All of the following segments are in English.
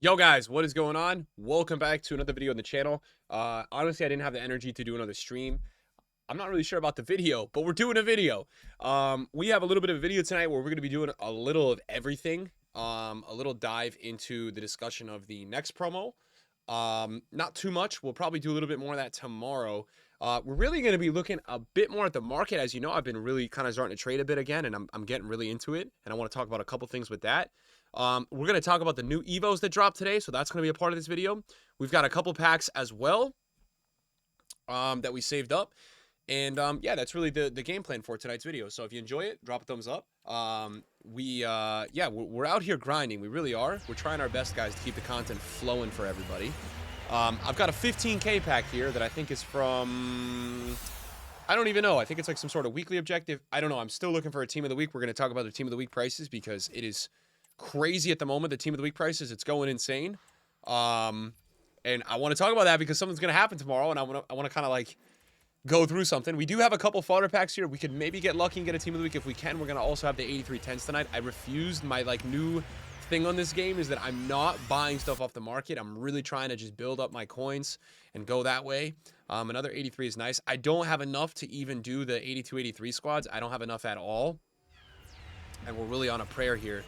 Yo guys, what is going on? Welcome back to another video on the channel. Honestly, I didn't have the energy to do another stream. I'm not really sure about the video, but we're doing a video. We have a little bit of a video tonight where we're going to be doing a little of everything. A little dive into the discussion of the next promo. Not too much. We'll probably do a little bit more of that tomorrow. We're really going to be looking a bit more at the market. As you know, I've been really kind of starting to trade a bit again, and I'm getting really into it. And I want to talk about a couple things with that. We're going to talk about the new Evos that dropped today, so that's going to be a part of this video. We've got a couple packs as well that we saved up. And yeah, that's really the game plan for tonight's video. So if you enjoy it, drop a thumbs up. Yeah, we're out here grinding. We really are. We're trying our best, guys, to keep the content flowing for everybody. I've got a 15K pack here that I think is from... I don't even know. I think it's like some sort of weekly objective. I don't know. I'm still looking for a team of the week. We're going to talk about the team of the week prices because it is crazy at the moment. The team of the week prices, it's going insane. And I want to talk about that because something's going to happen tomorrow, and I want to kind of like go through something. We do have a couple fodder packs here. We could maybe get lucky and get a team of the week if we can. We're going to also have the 83 10s tonight. I refused. My like new thing on this game is that I'm not buying stuff off the market. I'm really trying to just build up my coins and go that way. Another 83 is nice. I don't have enough to even do the 82 83 squads. I don't have enough at all. And we're really on a prayer here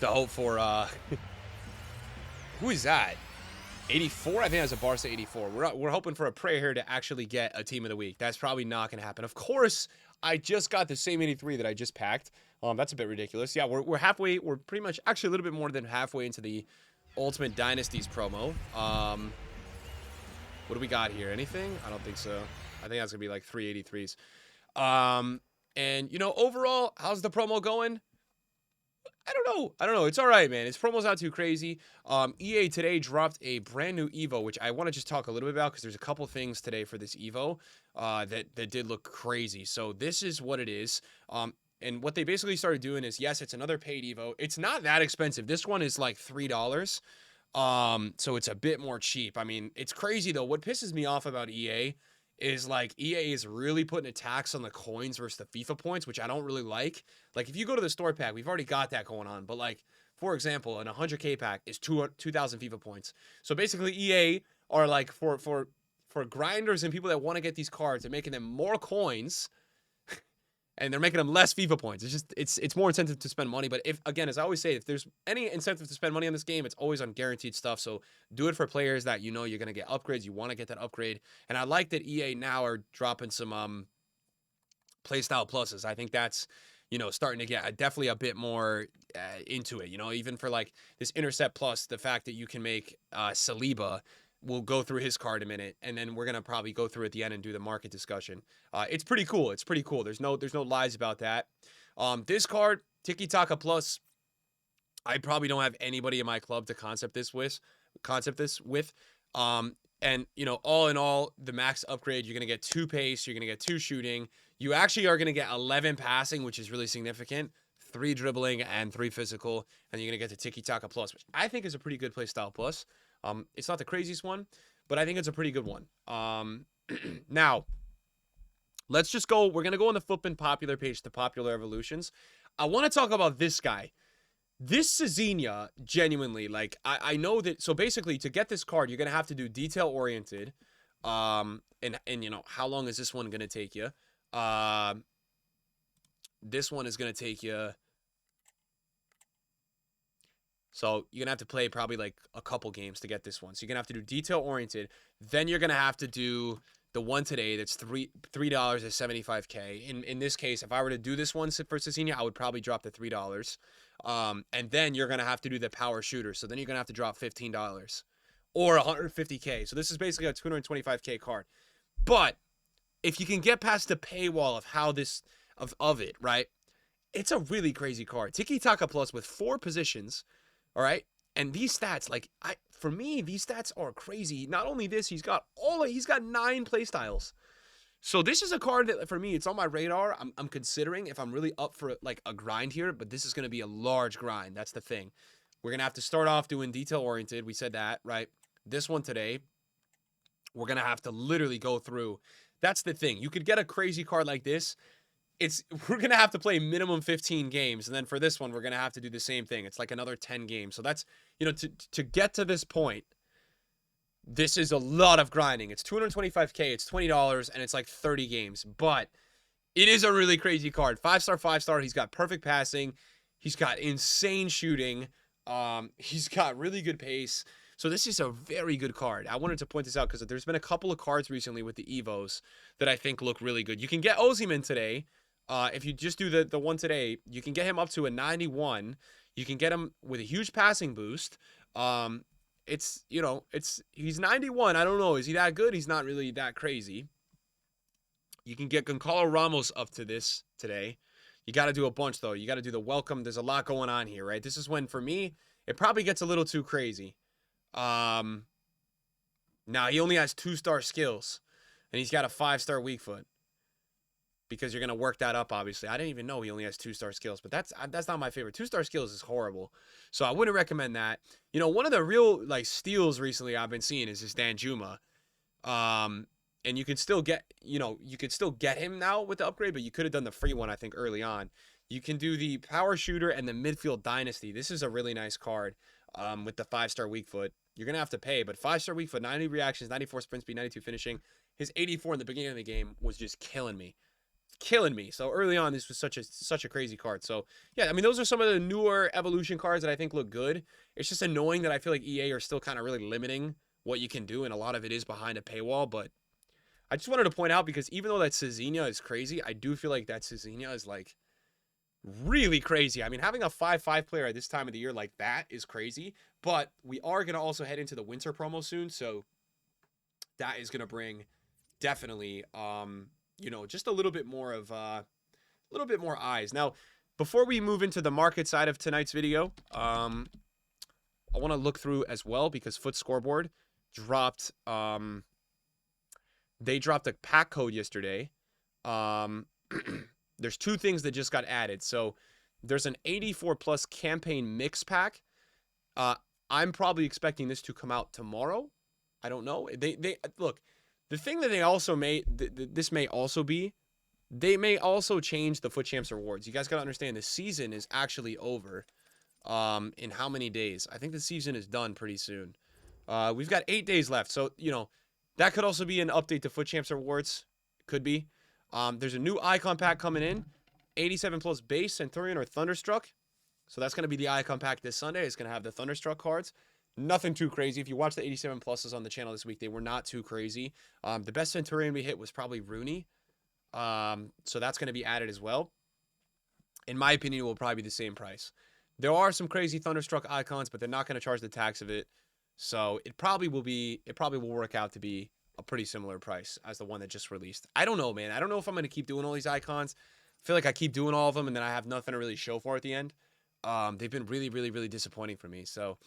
to hope for who is that? 84? I think that's a Barca 84. We're hoping for a prayer here to actually get a team of the week. That's probably not going to happen. Of course, I just got the same 83 that I just packed. That's a bit ridiculous. Yeah, we're halfway. We're pretty much actually a little bit more than halfway into the Ultimate Dynasties promo. What do we got here? Anything? I don't think so. I think that's going to be like 383s. And, you know, overall, how's the promo going? I don't know. It's all right, man. Its promo's not too crazy. EA today dropped a brand new Evo, which I want to just talk a little bit about because there's a couple things today for this Evo that did look crazy. So this is what it is. And what they basically started doing is, yes, it's another paid Evo. It's not that expensive. This one is like $3. So it's a bit more cheap. I mean, it's crazy, though. What pisses me off about EA is like EA is really putting a tax on the coins versus the FIFA points, which I don't really like. Like if you go to the store pack, we've already got that going on. But like, for example, an 100K pack is 2,000 FIFA points. So basically EA are like for grinders and people that want to get these cards, they're making them more coins and they're making them less FIFA points. It's just, it's more incentive to spend money. But if, again, as I always say, if there's any incentive to spend money on this game, it's always on guaranteed stuff. So do it for players that you know you're going to get upgrades. You want to get that upgrade. And I like that EA now are dropping some playstyle pluses. I think that's, you know, starting to get definitely a bit more into it. You know, even for like this Intercept Plus, the fact that you can make Saliba, we'll go through his card in a minute, and then we're gonna probably go through at the end and do the market discussion. It's pretty cool. It's pretty cool. There's no lies about that. This card, Tiki Taka Plus, I probably don't have anybody in my club to concept this with. And you know, all in all, the max upgrade, you're gonna get 2 pace, you're gonna get 2 shooting. You actually are gonna get 11 passing, which is really significant. 3 dribbling and 3 physical, and you're gonna get the Tiki Taka Plus, which I think is a pretty good playstyle plus. It's not the craziest one, but I think it's a pretty good one. Now, let's just go. We're going to go on the Flippin' Popular page to Popular Evolutions. I want to talk about this guy. This Cezinha, genuinely, like, I know that, so basically, to get this card, you're going to have to do detail-oriented, and, you know, how long is this one going to take you? This one is going to take you... So you're going to have to play probably like a couple games to get this one. So you're going to have to do detail-oriented. Then you're going to have to do the one today that's $3 at 75K. In this case, if I were to do this one for Cezinha, I would probably drop the $3. And then you're going to have to do the power shooter. So then you're going to have to drop $15 or 150K. So this is basically a 225K card. But if you can get past the paywall of how this, of it, right? It's a really crazy card. Tiki Taka Plus with 4 positions. All right. And these stats, like, for me, these stats are crazy. Not only this, he's got 9 playstyles. So this is a card that, for me, it's on my radar. I'm considering if I'm really up for like a grind here, but this is going to be a large grind. That's the thing. We're going to have to start off doing detail oriented. We said that, right? This one today, we're going to have to literally go through. That's the thing. You could get a crazy card like this we're gonna have to play minimum 15 games, and then for this one, we're gonna have to do the same thing. It's like another 10 games. So that's, you know, to get to this point, this is a lot of grinding. It's 225K, it's $20, and it's like 30 games. But it is a really crazy card. 5-star, 5-star. He's got perfect passing. He's got insane shooting. He's got really good pace. So this is a very good card. I wanted to point this out because there's been a couple of cards recently with the Evos that I think look really good. You can get Ozyman today. If you just do the one today, you can get him up to a 91. You can get him with a huge passing boost. It's, you know, he's 91. I don't know. Is he that good? He's not really that crazy. You can get Goncalo Ramos up to this today. You got to do a bunch, though. You got to do the welcome. There's a lot going on here, right? This is when, for me, it probably gets a little too crazy. Now, he only has 2-star skills, and he's got a 5-star weak foot because you're going to work that up, obviously. I didn't even know he only has 2-star skills, but that's not my favorite. 2-star skills is horrible, so I wouldn't recommend that. You know, one of the real, like, steals recently I've been seeing is this Danjuma. And you can still get, you know, you could still get him now with the upgrade, but you could have done the free one, I think, early on. You can do the power shooter and the midfield dynasty. This is a really nice card with the 5-star weak foot. You're going to have to pay, but 5-star weak foot, 90 reactions, 94 sprint speed, 92 finishing. His 84 in the beginning of the game was just killing me. So early on, this was such a crazy card. So yeah, I mean, those are some of the newer evolution cards that I think look good. It's just annoying that I feel like EA are still kind of really limiting what you can do, and a lot of it is behind a paywall. But I just wanted to point out, because even though that Cezinha is crazy, I do feel like that Cezinha is like really crazy. I mean, having a 5-5 player at this time of the year like that is crazy. But we are going to also head into the winter promo soon, so that is going to bring definitely you know, just a little bit more of eyes. Now, before we move into the market side of tonight's video, I want to look through as well, because Foot Scoreboard dropped they dropped a pack code yesterday. There's 2 things that just got added. So there's an 84 plus campaign mix pack. I'm probably expecting this to come out tomorrow. I don't know. They look, the thing that they also may this may also be, they may also change the Foot Champs rewards. You guys got to understand, the season is actually over in how many days? I think the season is done pretty soon. We've got 8 days left. So, you know, that could also be an update to Foot Champs rewards. Could be. There's a new icon pack coming in. 87 plus base, Centurion, or Thunderstruck. So that's going to be the icon pack this Sunday. It's going to have the Thunderstruck cards. Nothing too crazy. If you watch the 87 pluses on the channel this week, they were not too crazy. The best Centurion we hit was probably Rooney. So that's going to be added as well. In my opinion, it will probably be the same price. There are some crazy Thunderstruck icons, but they're not going to charge the tax of it. So it probably will work out to be a pretty similar price as the one that just released. I don't know, man. I don't know if I'm going to keep doing all these icons. I feel like I keep doing all of them, and then I have nothing to really show for at the end. They've been really disappointing for me. So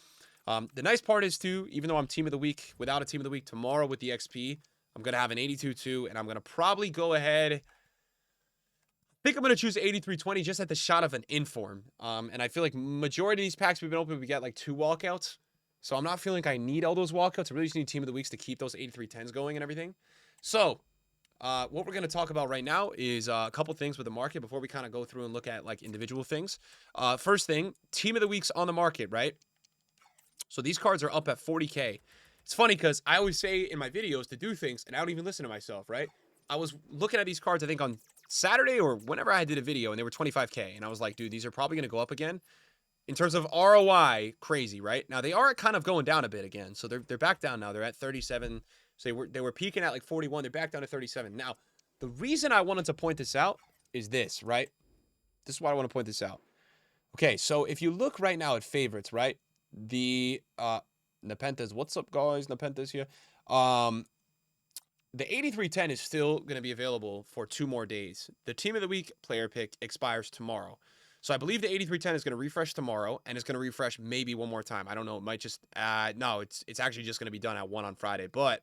the nice part is, too, even though I'm Team of the Week, without a Team of the Week tomorrow with the XP, I'm going to have an 82-2, and I'm going to probably go ahead. I think I'm going to choose 83-20 just at the shot of an inform. And I feel like majority of these packs we've been opening, we get like 2 walkouts. So I'm not feeling like I need all those walkouts. I really just need Team of the Weeks to keep those 83-10s going and everything. So what we're going to talk about right now is a couple things with the market before we kind of go through and look at like individual things. First thing, Team of the Weeks on the market, right? So these cards are up at 40K. It's funny because I always say in my videos to do things, and I don't even listen to myself, right? I was looking at these cards, I think on Saturday or whenever I did a video, and they were 25K. And I was like, dude, these are probably going to go up again. In terms of ROI, crazy, right? Now, they are kind of going down a bit again. So they're back down now. They're at 37. So they were peaking at like 41. They're back down to 37. Now, the reason I wanted to point this out is this, right? This is why I want to point this out. Okay, so if you look right now at favorites, right? The Nepenthes, what's up, guys? Nepenthes here. The 83-10 is still going to be available for 2 more days. The Team of the Week player pick expires tomorrow. So I believe the 83-10 is going to refresh tomorrow, and it's going to refresh maybe one more time. I don't know. It might just no, it's actually just going to be done at 1 on Friday. But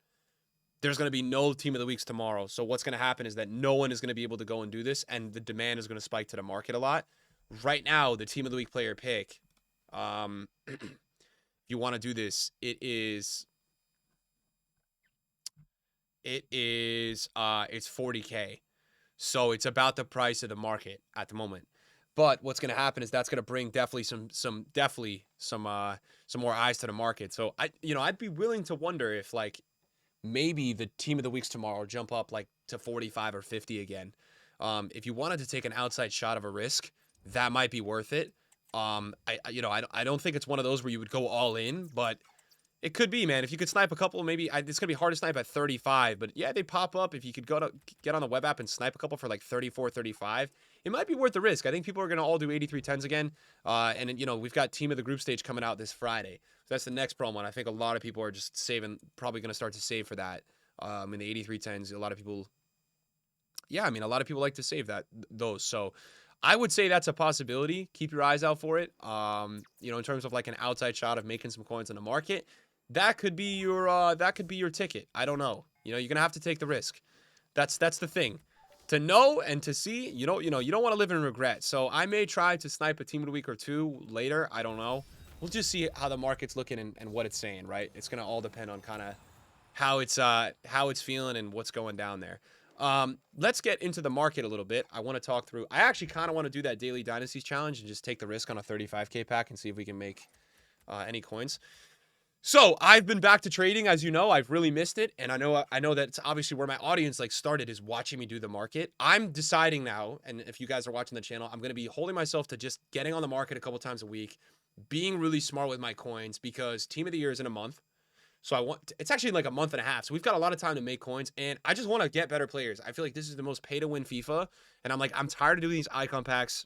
there's going to be no Team of the Weeks tomorrow. So what's going to happen is that no one is going to be able to go and do this, and the demand is going to spike to the market a lot. Right now, the Team of the Week player pick, if you want to do this, it's 40K. So it's about the price of the market at the moment. But what's going to happen is that's going to bring definitely some more eyes to the market. So I'd be willing to wonder if like maybe the team of the weeks tomorrow jump up like to 45 or 50 again. If you wanted to take an outside shot of a risk, that might be worth it. I don't think it's one of those where you would go all in, but it could be, man. If you could snipe a couple, maybe it's gonna be hard to snipe at 35, but yeah, they pop up. If you could get on the web app and snipe a couple for like 34, 35, it might be worth the risk. I think people are gonna all do 83-10s again. And we've got team of the group stage coming out this Friday. So that's the next promo, and I think a lot of people are just saving, probably gonna start to save for that. In the 83-10s, a lot of people, yeah, a lot of people like to save those. So I would say that's a possibility. Keep your eyes out for it. In terms of like an outside shot of making some coins in the market, that could be your ticket. I don't know. You're gonna have to take the risk. That's the thing. To know and to see, you don't want to live in regret. So I may try to snipe a team of the week or two later. I don't know. We'll just see how the market's looking and what it's saying, right? It's gonna all depend on kind of how it's feeling and what's going down there. Let's get into the market a little bit. I want to talk through. I actually kind of want to do that daily dynasties challenge and just take the risk on a 35K pack and see if we can make any coins. So I've been back to trading, as you know. I've really missed it, and I know that's obviously where my audience like started, is watching me do the market. I'm deciding now, and if you guys are watching the channel, I'm going to be holding myself to just getting on the market a couple times a week, being really smart with my coins, because team of the year is in a month. So it's actually like a month and a half. So we've got a lot of time to make coins, and I just want to get better players. I feel like this is the most pay to win FIFA, and I'm tired of doing these icon packs,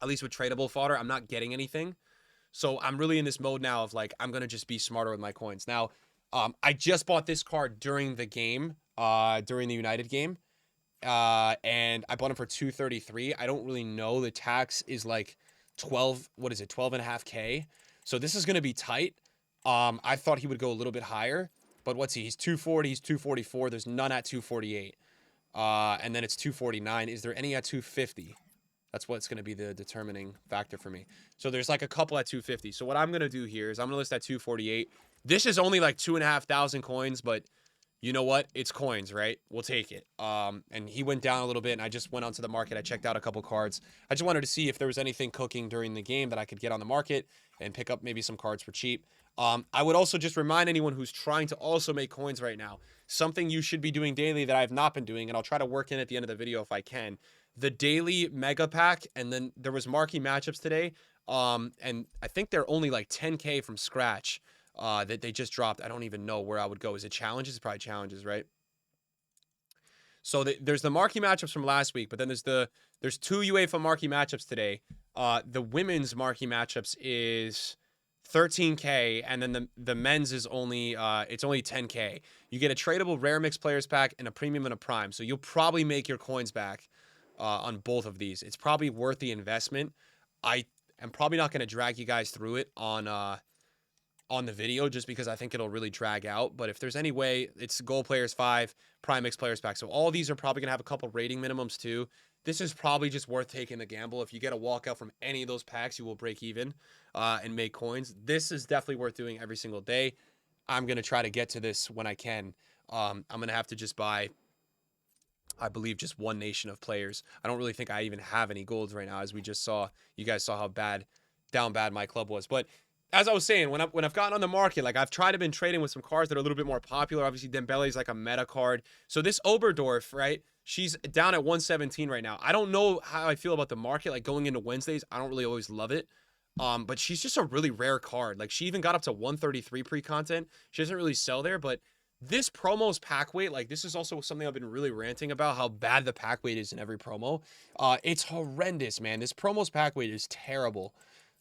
at least with tradable fodder. I'm not getting anything. So I'm really in this mode now of like, I'm going to just be smarter with my coins. Now, I just bought this card during the game, during the United game. And I bought him for 233. I don't really know. The tax is like 12.5K. So this is going to be tight. I thought he would go a little bit higher, but what's he? He's 240, he's 244. There's none at 248. And then it's 249. Is there any at 250? That's what's going to be the determining factor for me. So there's like a couple at 250. So what I'm going to do here is I'm going to list at 248. This is only like 2,500 coins, but you know what? It's coins, right? We'll take it. And he went down a little bit, and I just went onto the market. I checked out a couple cards. I just wanted to see if there was anything cooking during the game that I could get on the market and pick up maybe some cards for cheap. I would also just remind anyone who's trying to also make coins right now, something you should be doing daily that I have not been doing, and I'll try to work in at the end of the video if I can. The daily mega pack, and then there was marquee matchups today. And I think they're only like 10K from scratch that they just dropped. I don't even know where I would go. Is it challenges? It's probably challenges, right? So there's the marquee matchups from last week, but then there's two UEFA marquee matchups today. The women's marquee matchups is 13K, and then the men's is only it's only 10K. You get a tradable rare mix players pack and a premium and a prime. So you'll probably make your coins back on both of these. It's probably worth the investment. I am probably not going to drag you guys through it on the video, just because I think it'll really drag out. But if there's any way, it's gold players 5, prime mix players pack. So all these are probably going to have a couple rating minimums too. This is probably just worth taking the gamble. If you get a walkout from any of those packs, you will break even and make coins. This is definitely worth doing every single day. I'm going to try to get to this when I can. I'm going to have to just buy, I believe, just one nation of players. I don't really think I even have any golds right now, as we just saw. You guys saw how down bad my club was. But as I was saying, when I've gotten on the market, like I've tried to been trading with some cards that are a little bit more popular. Obviously, Dembele is like a meta card. So this Oberdorf, right? She's down at 117 right now. I don't know how I feel about the market. Like going into Wednesdays, I don't really always love it. But she's just a really rare card. Like she even got up to 133 pre-content. She doesn't really sell there, but this promo's pack weight, like this is also something I've been really ranting about, how bad the pack weight is in every promo. It's horrendous, man. This promo's pack weight is terrible.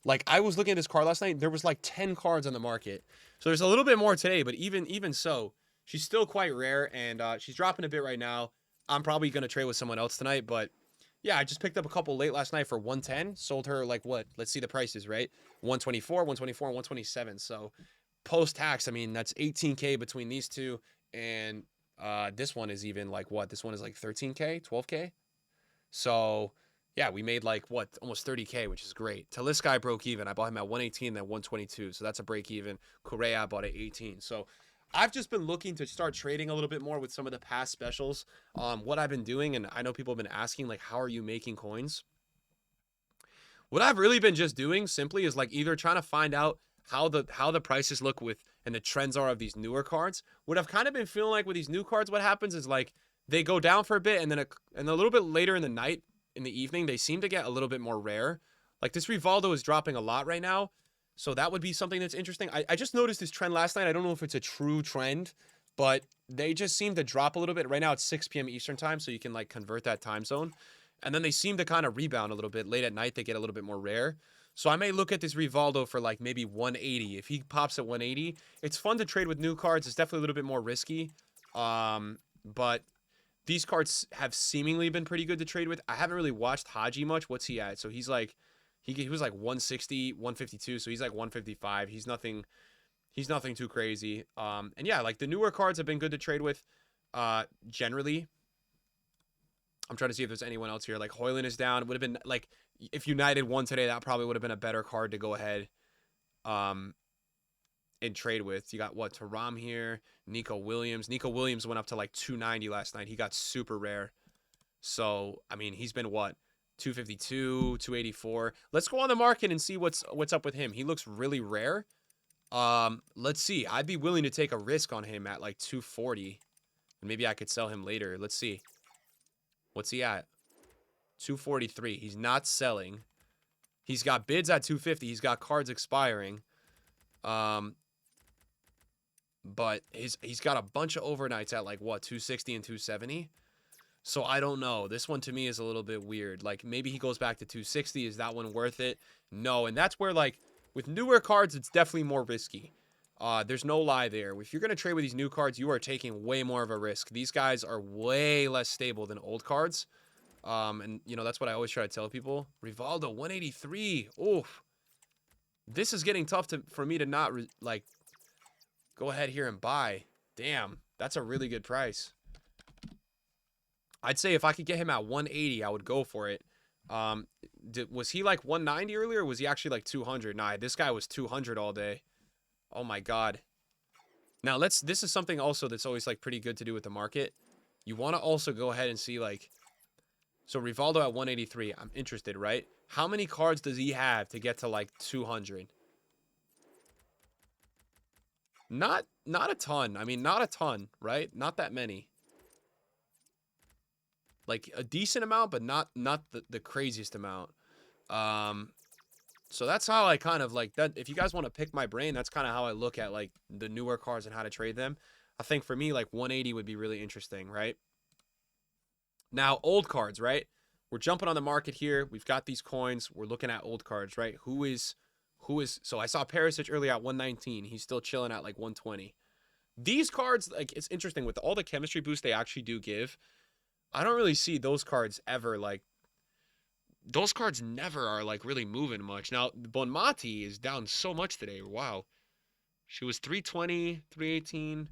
Like I was looking at this card last night, there was like 10 cards on the market. So there's a little bit more today, but even so, she's still quite rare, and she's dropping a bit right now. I'm probably going to trade with someone else tonight, but yeah, I just picked up a couple late last night for 110. Sold her like what? Let's see the prices, right? 124, 124, and 127. So post-tax, I mean, that's 18K between these two, and this one is even like what? This one is like 13K, 12K. So yeah, we made like what? Almost 30K, which is great. Taliskai broke even. I bought him at 118, then 122. So that's a break even. Correa I bought at 18. So I've just been looking to start trading a little bit more with some of the past specials. What I've been doing, and I know people have been asking, like, how are you making coins? What I've really been just doing simply is like either trying to find out how the prices look with and the trends are of these newer cards. What I've kind of been feeling like with these new cards, what happens is like they go down for a bit, and then and a little bit later in the night, in the evening, they seem to get a little bit more rare. Like this Rivaldo is dropping a lot right now. So that would be something that's interesting. I just noticed this trend last night. I don't know if it's a true trend, but they just seem to drop a little bit. Right now it's 6 p.m. Eastern time, so you can like convert that time zone. And then they seem to kind of rebound a little bit. Late at night, they get a little bit more rare. So I may look at this Rivaldo for like maybe 180. If he pops at 180, it's fun to trade with new cards. It's definitely a little bit more risky. But these cards have seemingly been pretty good to trade with. I haven't really watched Haji much. What's he at? So he's like, he was like 160, 152. So he's like 155. He's nothing too crazy. And yeah, like the newer cards have been good to trade with, generally. I'm trying to see if there's anyone else here. Like Hoyland is down. It would have been like if United won today, that probably would have been a better card to go ahead and trade with. You got what? Taram here. Nico Williams. Nico Williams went up to like 290 last night. He got super rare. So, I mean, he's been what? 252, 284. Let's go on the market and see what's up with him. He looks really rare. Let's see. I'd be willing to take a risk on him at like 240. And maybe I could sell him later. Let's see. What's he at? 243. He's not selling. He's got bids at 250. He's got cards expiring. But he's got a bunch of overnights at like what, 260 and 270. So I don't know. This one to me is a little bit weird. Like maybe he goes back to 260. Is that one worth it? No. And that's where like with newer cards, it's definitely more risky. There's no lie there. If you're going to trade with these new cards, you are taking way more of a risk. These guys are way less stable than old cards. And, you know, that's what I always try to tell people. Rivaldo, 183. Oof. This is getting tough for me to not, like, go ahead here and buy. Damn, that's a really good price. I'd say if I could get him at 180, I would go for it. Was he, like, 190 earlier, or was he actually, like, 200? Nah, this guy was 200 all day. Oh my god. Now this is something also that's always like pretty good to do with the market. You want to also go ahead and see like, so Rivaldo at 183, I'm interested, right? How many cards does he have to get to like 200? Not a ton. I mean, not a ton, right? Not that many. Like a decent amount, but not the craziest amount. So that's how I kind of like that. If you guys want to pick my brain, that's kind of how I look at like the newer cards and how to trade them. I think for me, like 180 would be really interesting, right? Now, old cards, right? We're jumping on the market here. We've got these coins. We're looking at old cards, right? Who is, so I saw Perisic earlier at 119. He's still chilling at like 120. These cards, like it's interesting with all the chemistry boost they actually do give. I don't really see those cards ever like, those cards never are like really moving much. Now, Bonmati is down so much today. Wow. She was 320, 318.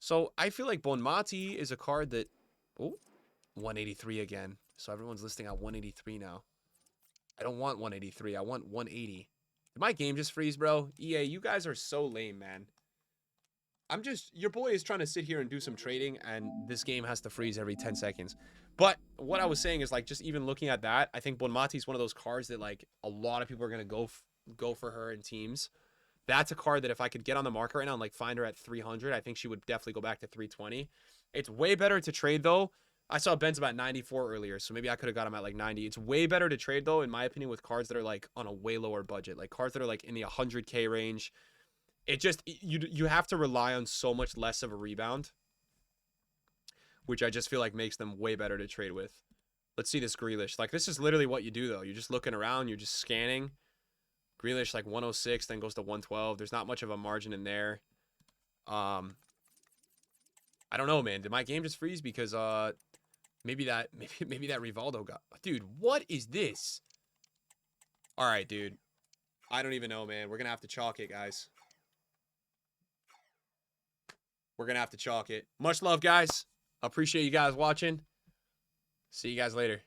So I feel like Bonmati is a card that, oh, 183 again. So everyone's listing at 183 now. I don't want 183. I want 180. Did my game just freeze, bro? EA, you guys are so lame, man. Your boy is trying to sit here and do some trading, and this game has to freeze every 10 seconds. But what I was saying is, like, just even looking at that, I think Bonmati is one of those cards that, like, a lot of people are going to go for her in teams. That's a card that if I could get on the market right now and, like, find her at 300, I think she would definitely go back to 320. It's way better to trade, though. I saw Ben's about 94 earlier, so maybe I could have got him at, like, 90. It's way better to trade, though, in my opinion, with cards that are, like, on a way lower budget. Like, cards that are, like, in the 100K range. It just, you have to rely on so much less of a rebound, which I just feel like makes them way better to trade with. Let's see this Grealish. Like, this is literally what you do, though. You're just looking around. You're just scanning. Grealish, like, 106, then goes to 112. There's not much of a margin in there. I don't know, man. Did my game just freeze? Because, maybe that Rivaldo got... Dude, what is this? All right, dude. I don't even know, man. We're going to have to chalk it, guys. We're going to have to chalk it. Much love, guys. Appreciate you guys watching. See you guys later.